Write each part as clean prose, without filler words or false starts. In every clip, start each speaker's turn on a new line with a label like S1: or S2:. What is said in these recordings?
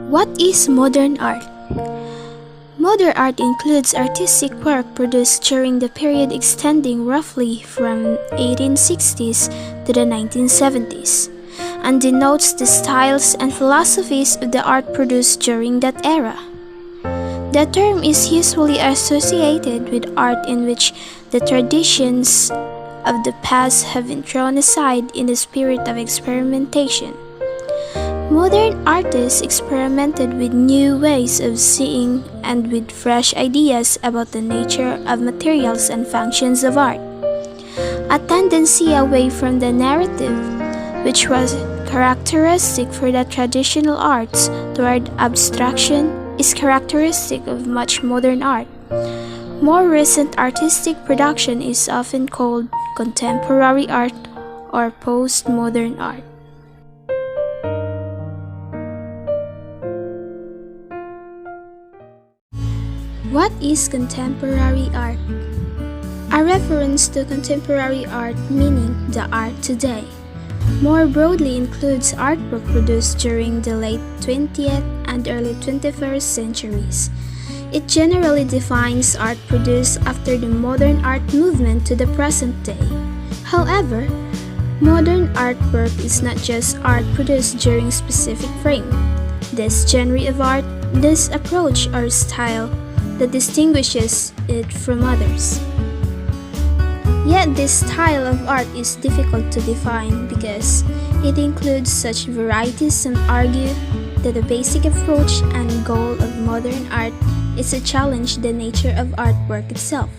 S1: What is modern art? Modern art includes artistic work produced during the period extending roughly from 1860s to the 1970s, and denotes the styles and philosophies of the art produced during that era. The term is usually associated with art in which the traditions of the past have been thrown aside in the spirit of experimentation. Modern artists experimented with new ways of seeing and with fresh ideas about the nature of materials and functions of art. A tendency away from the narrative, which was characteristic for the traditional arts, toward abstraction is characteristic of much modern art. More recent artistic production is often called contemporary art or postmodern art. What is contemporary art? A reference to contemporary art meaning the art today. More broadly includes artwork produced during the late 20th and early 21st centuries. It generally defines art produced after the modern art movement to the present day. However, modern artwork is not just art produced during specific frame. This genre of art, this approach or style that distinguishes it from others. Yet this style of art is difficult to define because it includes such varieties. Some argue that the basic approach and goal of modern art is to challenge the nature of artwork itself.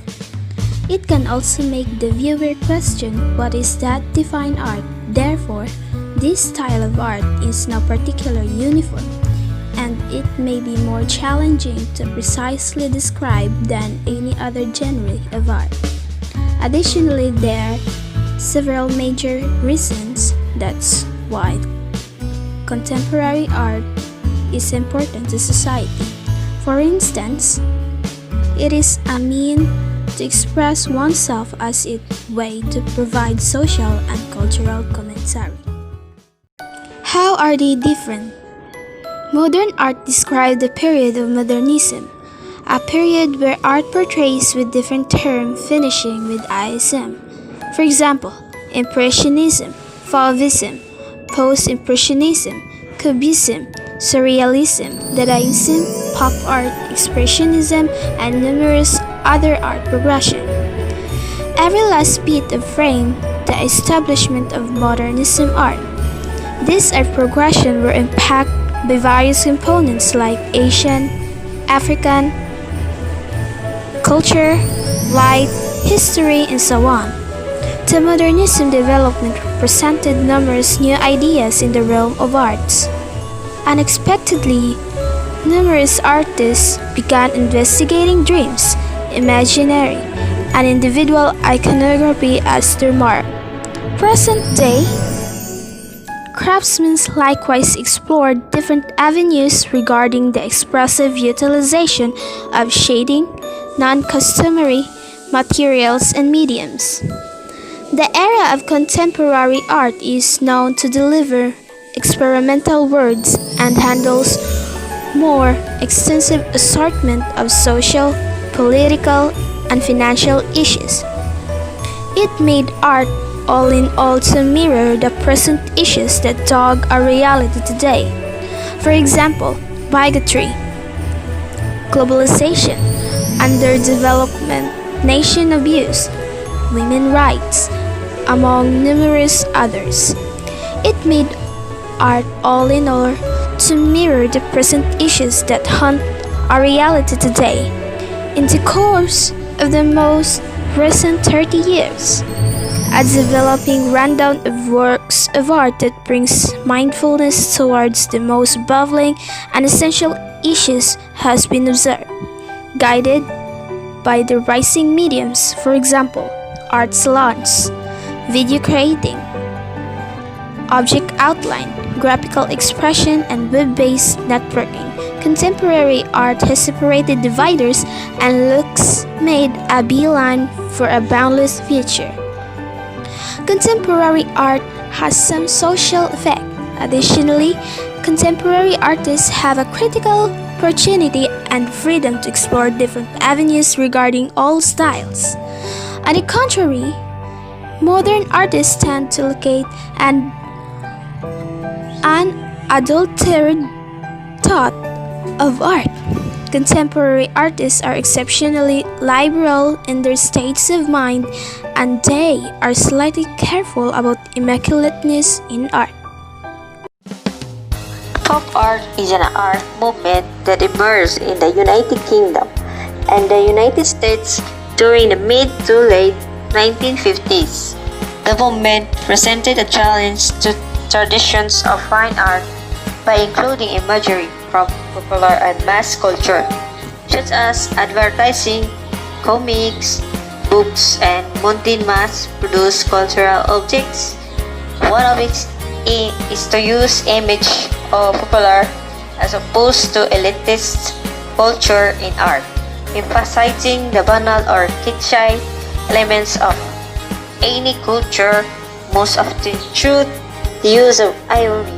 S1: It can also make the viewer question what is that defined art. Therefore, this style of art is not particularly uniform, and it may be more challenging to precisely describe than any other genre of art. Additionally, there are several major reasons that's why contemporary art is important to society. For instance, it is a means to express oneself as a way to provide social and cultural commentary. How are they different? Modern art describes the period of modernism, a period where art portrays with different terms finishing with ism. For example, Impressionism, Fauvism, Post-Impressionism, Cubism, Surrealism, Dadaism, Pop art, Expressionism, and numerous other art progressions. Every last bit of frame the establishment of modernism art. These art progressions were impacted by various components like Asian, African, culture, light, history, and so on. The modernism development presented numerous new ideas in the realm of arts. Unexpectedly, numerous artists began investigating dreams, imaginary, and individual iconography as their mark. Present-day craftsmen likewise explored different avenues regarding the expressive utilization of shading, non-customary materials, and mediums. The era of contemporary art is known to deliver experimental works and handles more extensive assortment of social, political, and financial issues. It made art all in all to mirror the present issues that dog our reality today. For example, bigotry, globalization, underdevelopment, nation abuse, women's rights, among numerous others. It made art all in all to mirror the present issues that haunt our reality today. In the course of the most recent 30 years, a developing rundown of works of art that brings mindfulness towards the most baffling and essential issues has been observed, guided by the rising mediums, for example, art salons, video creating, object outline, graphical expression, and web-based networking. Contemporary art has separated dividers and looks made a beeline for a boundless future. Contemporary art has some social effect. Additionally, contemporary artists have a critical opportunity and freedom to explore different avenues regarding all styles. On the contrary, modern artists tend to locate an unadulterated thought of art. Contemporary artists are exceptionally liberal in their states of mind, and they are slightly careful about immaculateness in art.
S2: Pop art is an art movement that emerged in the United Kingdom and the United States during the mid to late 1950s. The movement presented a challenge to traditions of fine art by including imagery from popular and mass culture, such as advertising, comics, books, and mundane mass-produced cultural objects. One of its aim is to use image of popular as opposed to elitist culture in art, emphasizing the banal or kitschy elements of any culture, most often through the use of irony.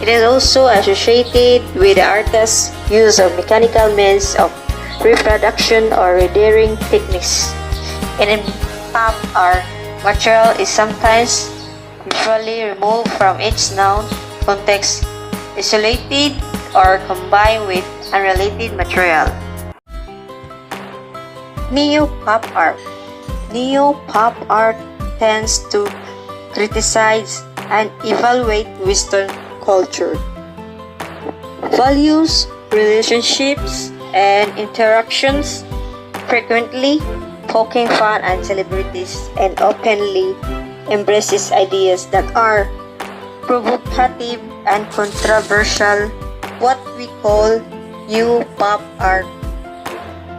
S2: It is also associated with the artist's use of mechanical means of reproduction or rendering techniques. In pop art, material is sometimes visually removed from its known context, isolated or combined with unrelated material. Neo-pop art. Neo-pop art tends to criticize and evaluate Western culture, values, relationships, and interactions, frequently poking fun at celebrities and openly embraces ideas that are provocative and controversial. What we call new pop art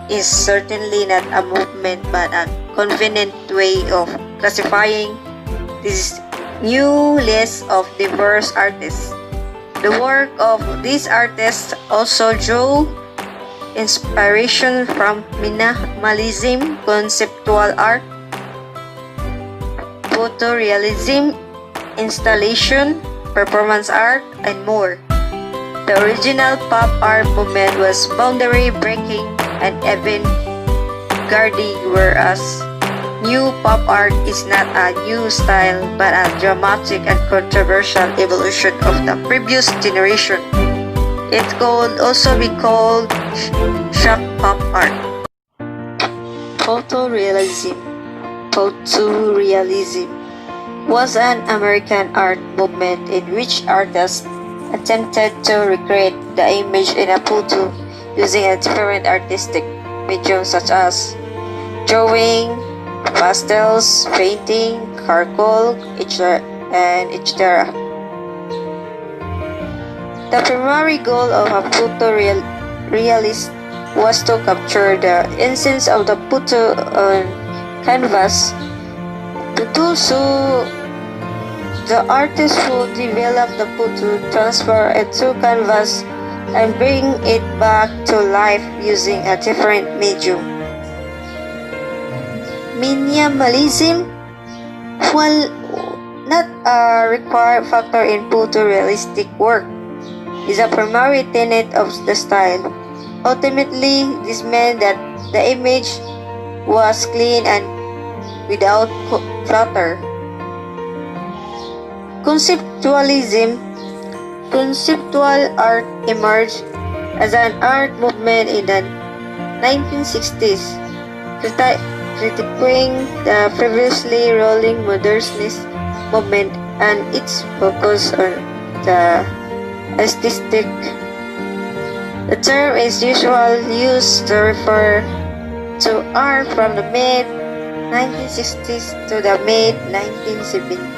S2: is certainly not a movement but a convenient way of classifying this new list of diverse artists. The work of these artists also drew inspiration from minimalism, conceptual art, photorealism, installation, performance art, and more. The original pop art movement was boundary breaking and avant-garde, whereas new pop art is not a new style but a dramatic and controversial evolution of the previous generation. It could also be called shock pop art. Photorealism. Photorealism was an American art movement in which artists attempted to recreate the image in a photo using a different artistic medium such as drawing, pastels, painting, charcoal, and etc. The primary goal of a photorealist was to capture the essence of the photo on canvas, but also the artist would develop the photo, transfer it to canvas, and bring it back to life using a different medium. Minimalism, while not a required factor in photorealistic work, is a primary tenet of the style. Ultimately, this meant that the image was clean and without clutter. Conceptualism. Conceptual art emerged as an art movement in the 1960s, critiquing the previously ruling modernist movement and its focus on the aesthetic. The term is usually used to refer to art from the mid-1960s to the mid-1970s.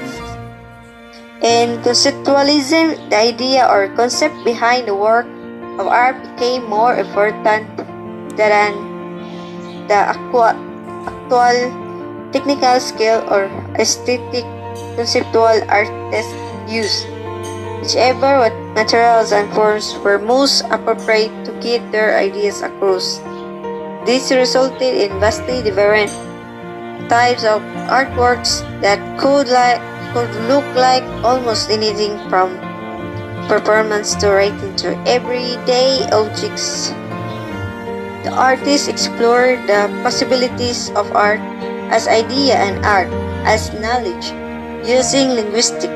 S2: In conceptualism, the idea or concept behind the work of art became more important than the actual technical skill or aesthetic conceptual artists used. Whichever materials and forms were most appropriate to get their ideas across. This resulted in vastly different types of artworks that could look like almost anything from performance to right into everyday objects. The artists explored the possibilities of art as idea and art as knowledge, using linguistic,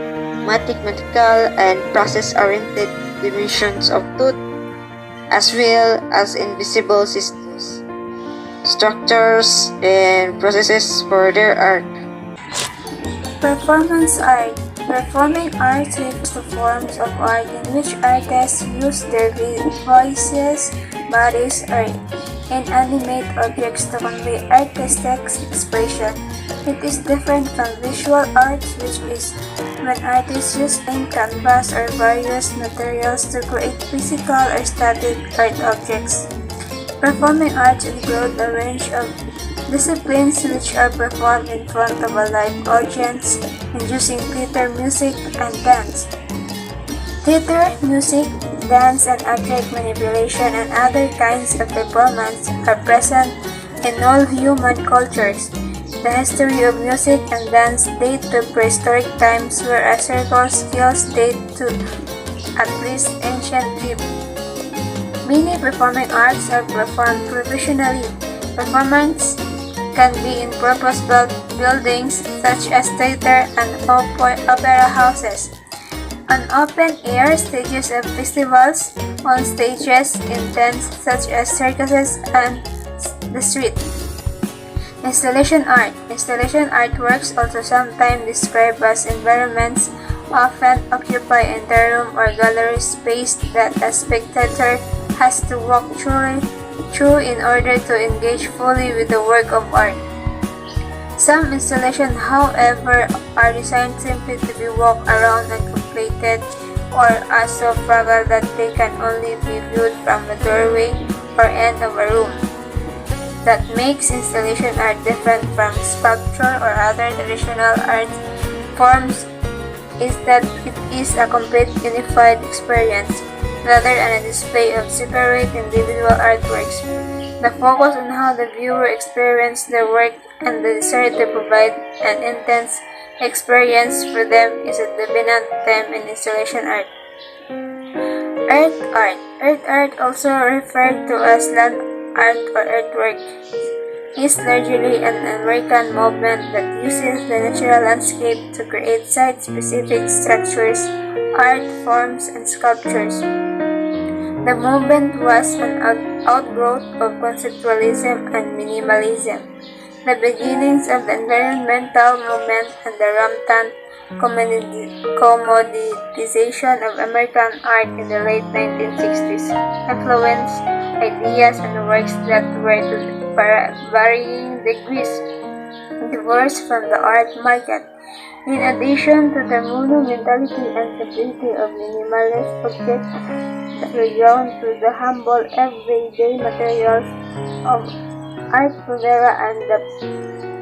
S2: mathematical, and process-oriented dimensions of truth, as well as invisible systems, structures, and processes for their art.
S3: Performance art. Performing arts refers to forms of art in which artists use their voices, bodies, or inanimate objects to convey artistic expression. It is different from visual arts, which is when artists use ink, canvas, or various materials to create physical or static art objects. Performing arts include a range of disciplines which are performed in front of a live audience and using theater, music, and dance. Theater, music, dance, and object manipulation and other kinds of performance are present in all human cultures. The history of music and dance date to prehistoric times, whereas circle skills date to at least ancient Egypt. Many performing arts are performed professionally. Performance can be in purpose-built buildings such as theater and opera houses, on open-air stages of festivals, on stages in tents such as circuses and the street. Installation art. Installation artworks, also sometimes described as environments, often occupy entire room or gallery space that a spectator has to walk through in order to engage fully with the work of art. Some installations, however, are designed simply to be walked around and completed, or are so fragile that they can only be viewed from the doorway or end of a room. That makes installation art different from sculpture or other traditional art forms is that it is a complete unified experience, rather than a display of separate individual artworks. The focus on how the viewer experiences the work and the desire to provide an intense experience for them is a dominant theme in installation art. Earth art. Earth art, also referred to as land art or earthwork, is largely an American movement that uses the natural landscape to create site-specific structures, art forms, and sculptures. The movement was an outgrowth of conceptualism and minimalism, the beginnings of the environmental movement, and the rampant commoditization of American art in the late 1960s influenced ideas and works that were to varying degrees divorced from the art market. In addition to the monumentality and simplicity of minimalist objects that were drawn to the humble everyday materials of Art Povera and the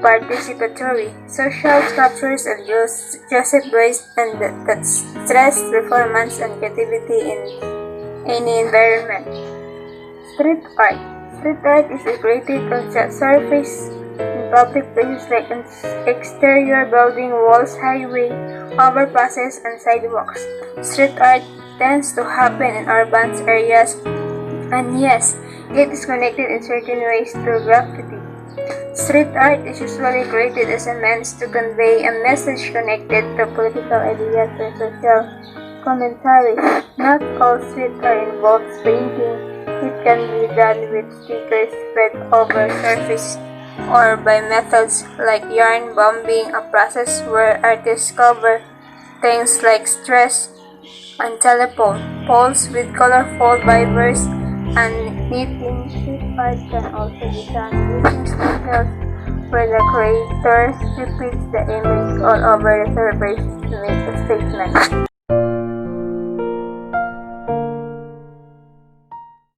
S3: participatory social sculptures of Joseph Beuys and that stressed performance and creativity in any environment. Street art. Street art is created on surface in public places like exterior building walls, highway, overpasses, and sidewalks. Street art tends to happen in urban areas, and yes, it is connected in certain ways to graffiti. Street art is usually created as a means to convey a message connected to political ideas or social commentary. Not all street art involves painting. It can be done with stickers spread over surface or by methods like yarn bombing, a process where artists cover things like stress and telephone poles with colorful fibers and knitting. Street art can also be done using stickers where the creator repeats the image all over the surface to make a statement.